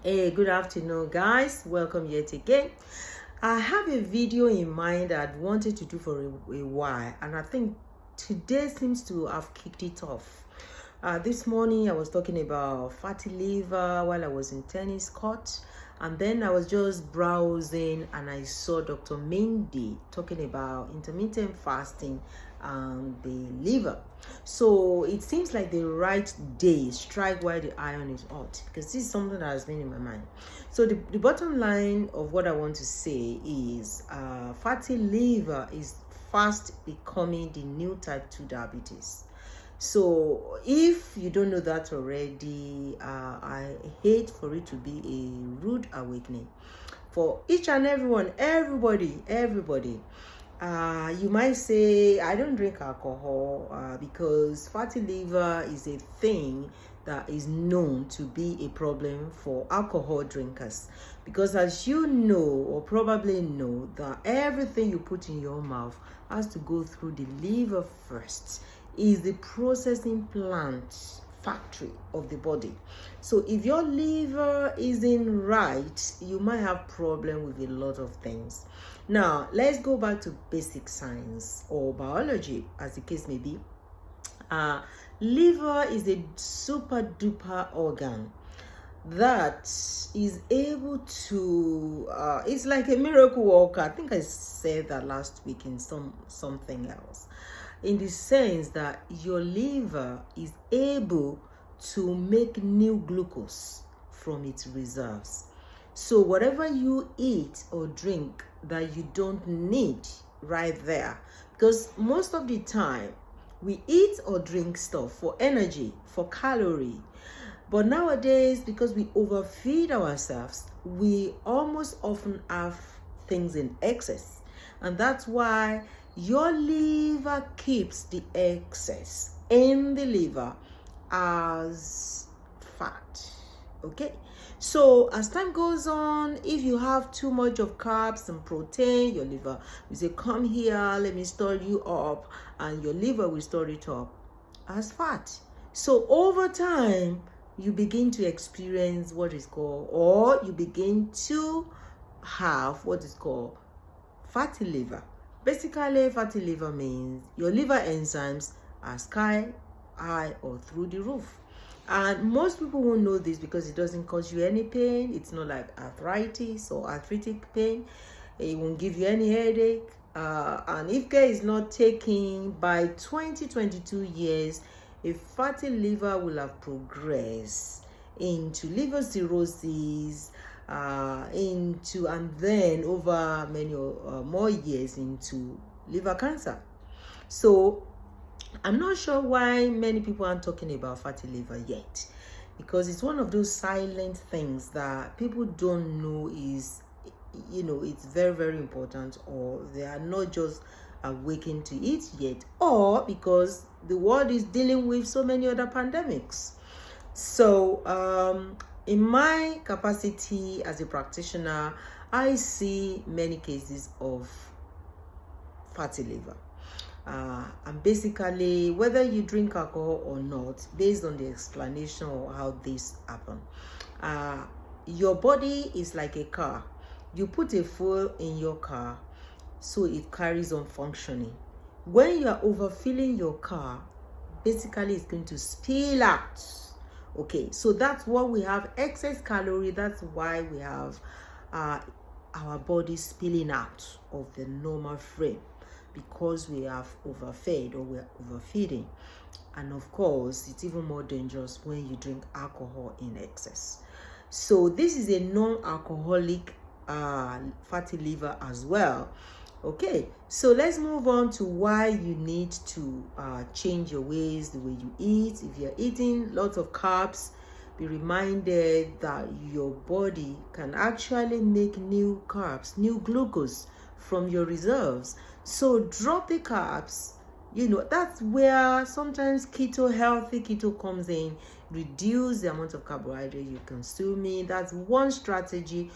Hey, good afternoon, guys. Welcome yet again. I have a video in mind that I'd wanted to do for a while, and I think today seems to have kicked it off. This morning I was talking about fatty liver while I was in tennis court, and then I was just browsing and I saw Dr. Mindy talking about intermittent fasting and the liver. So it seems like the right day, strike while the iron is hot, because this is something that has been in my mind. So the bottom line of what I want to say is fatty liver is fast becoming the new type 2 diabetes. So if you don't know that already, I hate for it to be a rude awakening for each and everyone, everybody. You might say, I don't drink alcohol because fatty liver is a thing that is known to be a problem for alcohol drinkers, because as you know or probably know that everything you put in your mouth has to go through the liver first. Is the processing plant factory of the body. So if your liver isn't right, you might have problem with a lot of things. Now let's go back to basic science or biology, as the case may be. Liver is a super duper organ that is able to it's like a miracle worker. I think I said that last week in something else, in the sense that your liver is able to make new glucose from its reserves. So whatever you eat or drink that you don't need right there, because most of the time we eat or drink stuff for energy, for calorie, but nowadays, because we overfeed ourselves, we almost often have things in excess. And that's why your liver keeps the excess in the liver as fat. Okay? So as time goes on, if you have too much of carbs and protein, your liver will say, come here, let me store you up, and your liver will store it up as fat. So over time, you begin to experience what is called, or you begin to have what is called fatty liver. Basically, fatty liver means your liver enzymes are sky high or through the roof. And most people won't know this because it doesn't cause you any pain. It's not like arthritis or arthritic pain. It won't give you any headache. And if care is not taken, by 20-22 years, a fatty liver will have progressed into liver cirrhosis, and then over many more years into liver cancer. So I'm not sure why many people aren't talking about fatty liver yet, because it's one of those silent things that people don't know is, it's very, very important, or they are not just awakened to it yet, or because the world is dealing with so many other pandemics. So in my capacity as a practitioner, I see many cases of fatty liver. And basically, whether you drink alcohol or not, based on the explanation of how this happened, your body is like a car. You put a fuel in your car, so it carries on functioning. When you are overfilling your car, basically it's going to spill out. Okay, so that's what we have, excess calorie. That's why we have our body spilling out of the normal frame, because we have overfed or we're overfeeding. And of course, it's even more dangerous when you drink alcohol in excess. So this is a non-alcoholic fatty liver as well. Okay, so let's move on to why you need to change your ways, the way you eat. If you're eating lots of carbs, be reminded that your body can actually make new carbs, new glucose from your reserves. So drop the carbs. That's where sometimes healthy keto comes in. Reduce the amount of carbohydrate you consume. That's one strategy,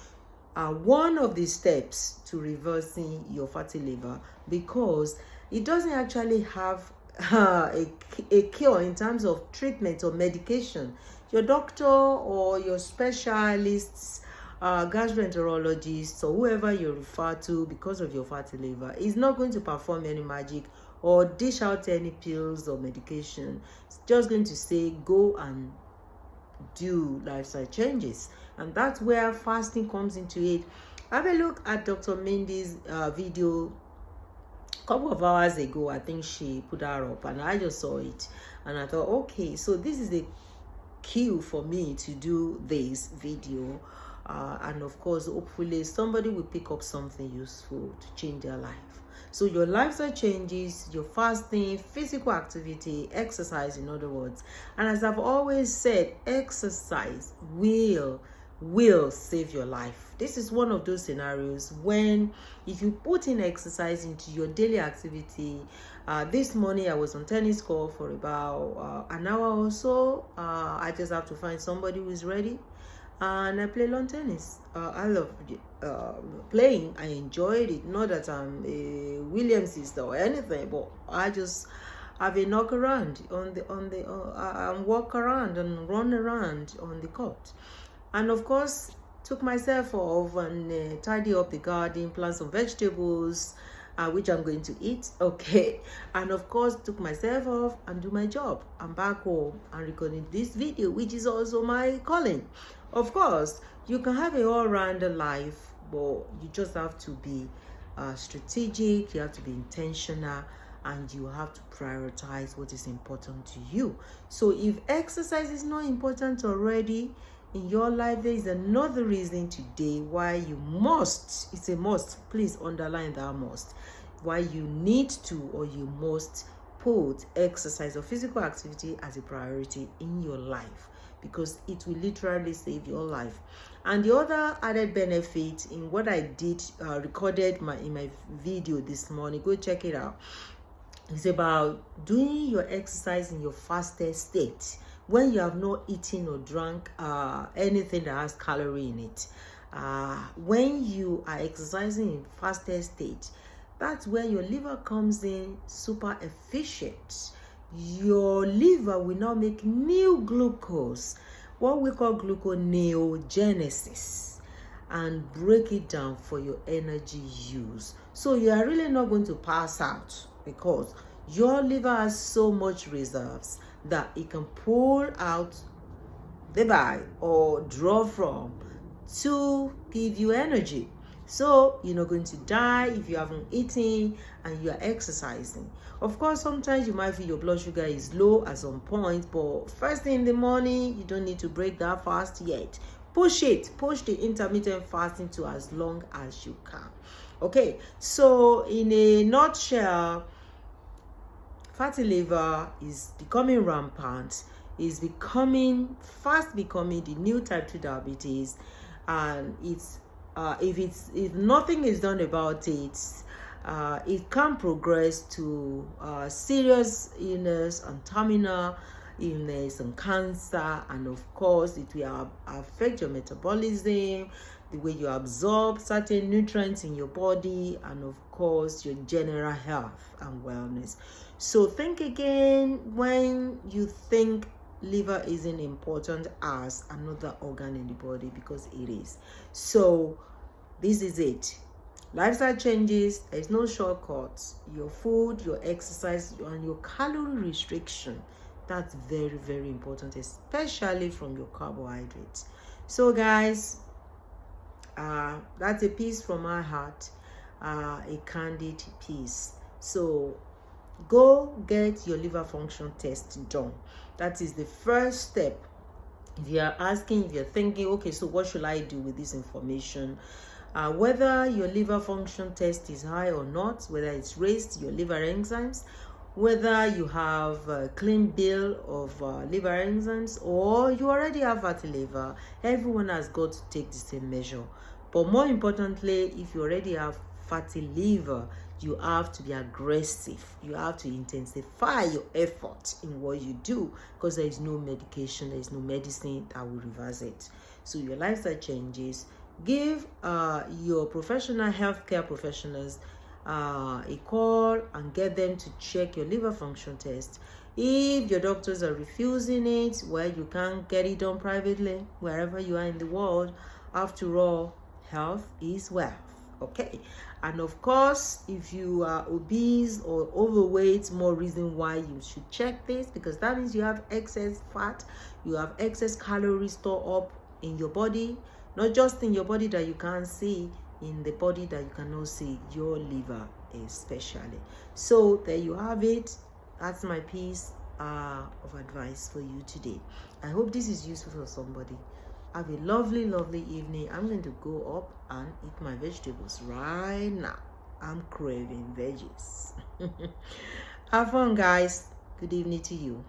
one of the steps to reversing your fatty liver, because it doesn't actually have a cure in terms of treatment or medication. Your doctor or your specialists, gastroenterologists, or whoever you refer to because of your fatty liver is not going to perform any magic or dish out any pills or medication. It's just going to say go and do lifestyle changes, and that's where fasting comes into it. Have a look at Dr. Mindy's video a couple of hours ago. I think she put that up and I just saw it and I thought, okay, so this is a cue for me to do this video, and of course hopefully somebody will pick up something useful to change their life. So your lifestyle changes, your fasting, physical activity, exercise in other words. And as I've always said, exercise will save your life. This is one of those scenarios when if you put in exercise into your daily activity. This morning I was on tennis court for about an hour or so. I just have to find somebody who is ready, and I play lawn tennis. I love playing. I enjoyed it. Not that I'm a Williams sister or anything, but I just have a knock around on the and walk around and run around on the court. And of course took myself off and tidy up the garden, plant some vegetables, which I'm going to eat. Okay. And of course took myself off and do my job. I'm back home and recording this video, which is also my calling. Of course you can have a all-rounder life, but you just have to be strategic, you have to be intentional, and you have to prioritize what is important to you. So if exercise is not important already in your life, there is another reason today why you must, it's a must, please underline that must, why you need to or you must put exercise or physical activity as a priority in your life, because it will literally save your life. And the other added benefit in what I did, recorded in my video this morning, go check it out, is about doing your exercise in your fasted state, when you have not eaten or drunk anything that has calorie in it. When you are exercising in fasted state, that's where your liver comes in super efficient. Your liver will now make new glucose, what we call gluconeogenesis, and break it down for your energy use. So you are really not going to pass out, because your liver has so much reserves that it can pull out the bag or draw from to give you energy. So you're not going to die if you haven't eaten and you are exercising. Of course, sometimes you might feel your blood sugar is low at some point, but first thing in the morning, you don't need to break that fast yet. Push the intermittent fasting to as long as you can. Okay, so in a nutshell, fatty liver is becoming rampant, is fast becoming the new type 2 diabetes, and it's if nothing is done about it, it can progress to serious illness and terminal illness and cancer. And of course it will affect your metabolism, the way you absorb certain nutrients in your body, and of course your general health and wellness. So think again when you think liver isn't important as another organ in the body, because it is. So this is it. Lifestyle changes, there's no shortcuts. Your food, your exercise, and your calorie restriction, that's very, very important, especially from your carbohydrates. So guys, that's a piece from my heart, a candid piece. So go get your liver function test done. That is the first step. If you are asking, if you're thinking, okay, so what should I do with this information? Whether your liver function test is high or not, whether it's raised your liver enzymes, whether you have a clean bill of liver enzymes, or you already have fatty liver, everyone has got to take the same measure. But more importantly, if you already have fatty liver, you have to be aggressive. You have to intensify your effort in what you do, because there is no medication, there is no medicine that will reverse it. So your lifestyle changes. Give your professional healthcare professionals a call and get them to check your liver function test. If your doctors are refusing it, well, you can get it done privately wherever you are in the world. After all, health is wealth. Okay, and of course, if you are obese or overweight, more reason why you should check this, because that means you have excess fat, you have excess calories stored up in your body, not just in your body that you can't see, in the body that you cannot see, your liver especially. So there you have it. That's my piece of advice for you today. I hope this is useful for somebody. Have a lovely, lovely evening. I'm going to go up and eat my vegetables right now. I'm craving veggies. Have fun, guys. Good evening to you.